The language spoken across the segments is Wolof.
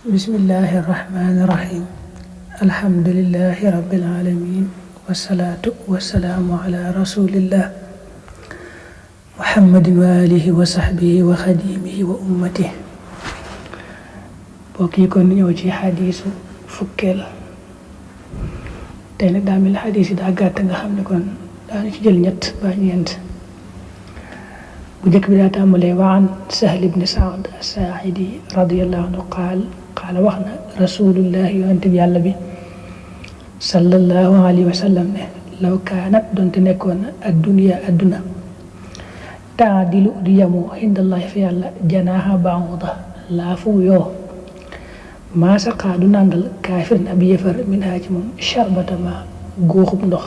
bismillahi irrahmani irrahim alhamdulilahi rabbil alamin wasalaatu wasalaamu ala rasulillah muhammadin wa alihi wa sahbihi wa xadimihi wa ummati bokk yi kon ñëw ci xadiisu fukkeel tey nag daa mel xadiis yi daa gàtt nga xam ne kon daanu ci jël ñett ba ñeent bu njëkk bi daa tàmbalee wa an Sahl ibn Saad as-Saa'idi radiyallahu anhu qaala wax na rasulullah yonente bi yàlla bi sallallahu alayhi wa sallam ne law kaanat doonte nekkoon na adduna taadilu di yamoo indallahi fi yàlla janaaha ba'uuda laafu yoo maa saqaa du nàndal kaafirin ab yëfar min haa ci moom sharbata ma góoxub ndox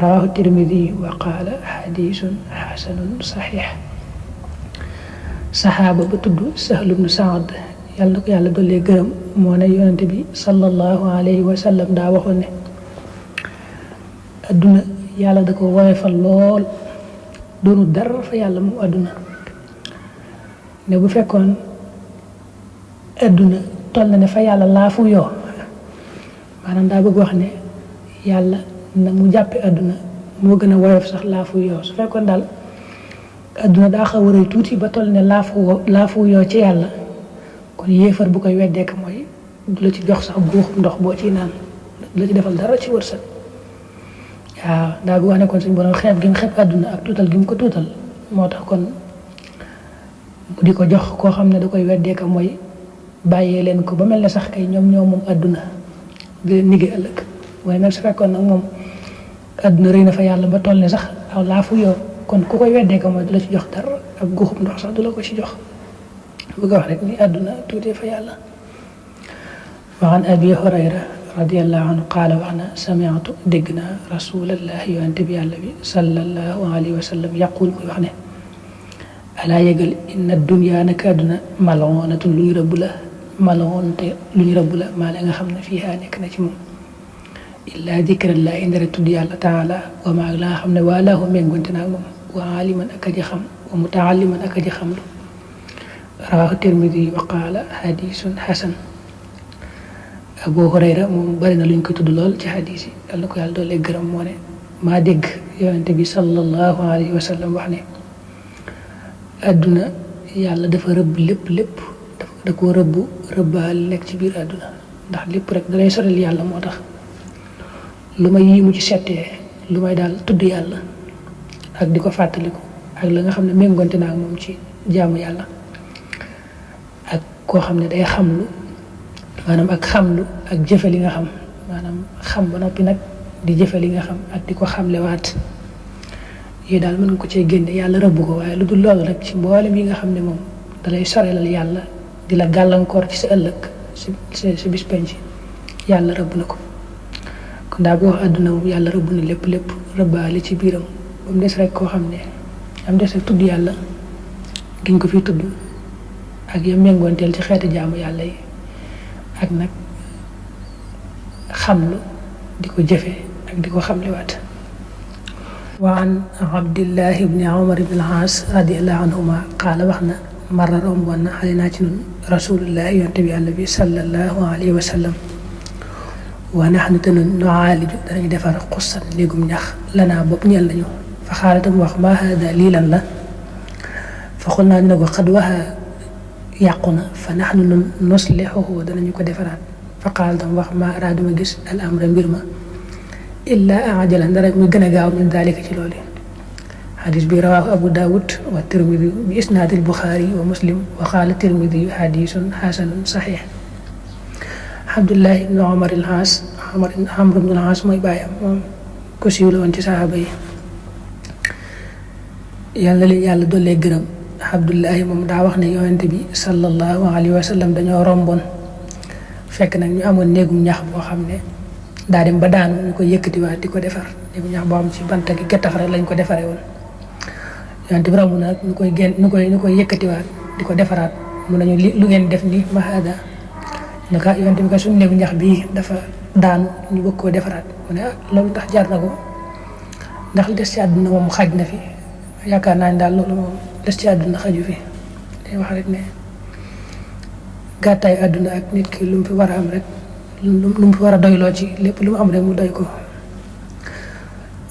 rawaahu tirmidi wa qaala xadiisun xasanun saxiix saxaaba ba tudd Sahl ibn Saad yàlla na ko yàlla dollee gërëm moo ne yonente bi sallallahu alayhi wa sallam daa waxoon ne adduna yàlla da ko woyofal lool doonu dara fa yàlla mu adduna ne bu fekkoon adduna toll na ne fa yàlla laafu yoo maanaam daa bëgg wax ne yàlla na mu jàppe adduna moo gën a woyof sax laafu yoo su fekkoon daal adduna daa xaw a rëy tuuti ba toll ne laafu yoo ci yàlla kon yéefar bu koy weddeek mooy du la ci jox sax guuxub ndox boo ciy naan du la ci defal dara ci wërsëg waaw daa bëgg wax ne kon suñu borom xeeb gi mu xeeb adduna ak tuutal gi mu ko tuutal moo tax kon mu di ko jox koo xam ne da koy weddeek mooy bàyyee leen ko ba mel ne sax kay ñoom moom adduna di leen nigee ëllëg waaye nag su fekkoon nag moom adduna rëy na fa yàlla ba toll ne sax aw laafu yoo kon ku koy weddeek mooy du la ci jox dara ak guuxub ndox sax du la ko ci jox bëgg wax rek ni àdduna tuutee fa yàlla wa an abi hurayra radiallahu anhu qaala wax na sami'tu dégg naa rasulallahi yonente bi yàlla bi sallallahu alayhi wa sallam yaqul muy wax ne alaa yëgal inna dunya naka àdduna mal'unatun lu ñu rëbb la mal'unate lu ñu rëbb la maa la nga xam ne fiihaa nekk na ci moom illaa dikrallahi ndara tudd yàlla taala wa maa la nga xam ne waa lahu méngonte naag moom wa aliman ak aji xam wa mutaalliman ak aji xam lu rawaahu tirmidi wa qaala xadiisun xasan abu hurayra moom bari na luñ ko tudd lool ci xadiis yi yal na ko yàlla doole gërëm moo ne maa dégg yonente bi sallallahu alayhi wa sallam wax ne adduna yàlla dafa rëbb lépp da koo rëbbaal nekk ci biir adduna ndax lépp rek dalay soril yàlla moo tax lu may yi mu ci settee lu may daal tudd yàlla ak di ko fàttaliku ak la nga xam ne méngonte naa ak moom ci jaamu yàlla koo xam ne day xamlu maanaam ak xamlu ak jëfe li nga xam maanaam xam ba noppi nag di jëfe li nga xam ak di ko xamlewaat yooyu daal mën nga ko cee génne yàlla rëbb ko waaye lu dul loolu rek ci mboolem yi nga xam ne moom dalay sorelal yàlla di la gàllankoor ci sa ëllëg si bis penc yàlla rëbb na ko kon daa boo wax àdduna moom yàlla rëbb na lépp rëbbaale ci biiram ba mu des rek koo xam ne am des rek tudd yàlla giñ ko fi tudd ak ya méngoonteel ci xeeti jaamu yàlla yi ak nag xamlu di ko jëfe ak di ko xamlewaat wa an abdillahi ibni umar ibn al-aas radiallahu anhuma qaala wax na marra romboon na xale naa ci nun rasulullahi yonte bi yàlla bi sallallahu alayhi wa sallam wa naxnu te nun nuaaliju danañu defar xussan néegum ñax lanaa bopp ñeel nañu fa xaalatam wax ma hada lii lan la fa xul naa dina ko xad waxa yàqu na fa naxnu nun nuslixuhu danañu ko defaraat fa qaal tam wax ma araaduma gis al amra mbir ma illaa ajala dara muy gën a gaaw min dalika ci loolu xadis bi rawaahu abu daawud wa tirmidi bi isnaadil buxaari wa muslim wa qaala tirmidi xadisun xasanun saxiix abdullahi ibn omar al-aas amr ibn al-aas mooy bàyyam moom ko siiw la woon ci saxaaba yi yàlla li yàlla dollee gërëm abdullahi moom daa wax ne yonente bi sallallahu alayhi wa sallam dañoo romboon fekk nag ñu amoon néegum ñax boo xam ne daa dem ba daanu ñu ko yëkkatiwaat di ko defar néegum ñax boo xam ci banta gi gettax rek lañ ko defaree woon yonente bi romb nag ñu koy yëkkatiwaat di ko defaraat mun nañu lu ngeen def ni ma hada ñu ka yonente bi ka suñu néegu ñax bii dafa daanu ñu bëgg koo defaraat mu ne loolu tax jaar na ko ndax li des ci àdduna moom xaj na fi yaakaar naa ne daal loolu moom des ci àdduna xaju fi day wax rek ne gàttaay àdduna ak nit ki lu mu fi war a am rek lu mu fi war a doyloo ci lépp lu mu am rek mu doy ko.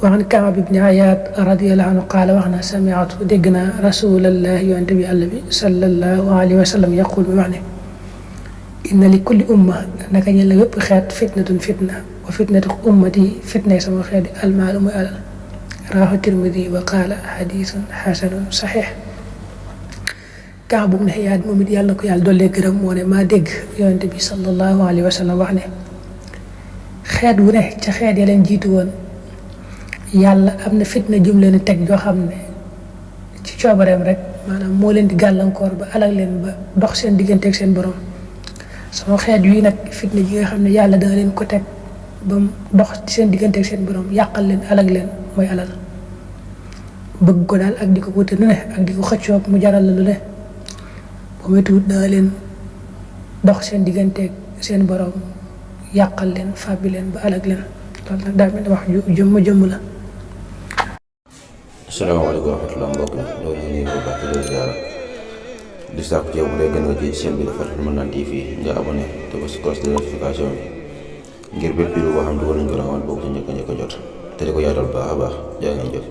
wax ni Kaab ibn Ayaad radiyallahu anhu qaala wax na sami'tu dégg naa rasulallahi yonent bi Yàlla bi sallallahu alayhi wa sallam yaqul bi wax ne inna li kulli umma naka ñe la wépp xeet fitnatun fitna wa fitnatu ummati fitnay sama xeet almaalu muy alal rawahu Tirmidi wa qaala hadiisun hasanun saxiix. Kaab ibn Ayaad moom it yàlla na ko yàlla dollee gërëm moo ne maa dégg yonent bi sallallahu alayhi wa sallam wax ne xeet wu ne ca xeet ya leen jiitu woon yàlla am na fitna jum leen teg joo xam ne ci coobareem rek maanaam moo leen di gàllankoor ba alal leen ba dox seen digganteeg seen borom. sama xeet wi nag fitna ji nga xam ne yàlla dana leen ko teg ba mu dox ci seen digganteeg seen borom yàqal leen alag leen mooy alal bëgg ko daal ak di ko wute lu ne ak di ko xëccoog mu jaral la lu ne boo méttiwut dana leen dox seen digganteeg seen borom yàqal leen fàbbi leen ba alag leen loolu nag daal mel ne wax ju jëmm la. asalaamaaleykum wa rahmatulah mbokk mi loolu ñu ngi bu baax di leen ziara di sàkku ci yow bu dee gën nga ci chaîne bi dafa Fathul Mannan TV nga abonné te ba si cloche de notification bi ngir bépp vidéo boo xam dugal nañ ko rawal boobu ci njëkk a jot te di ko yaatal baax a baax jaa ngeen jëf.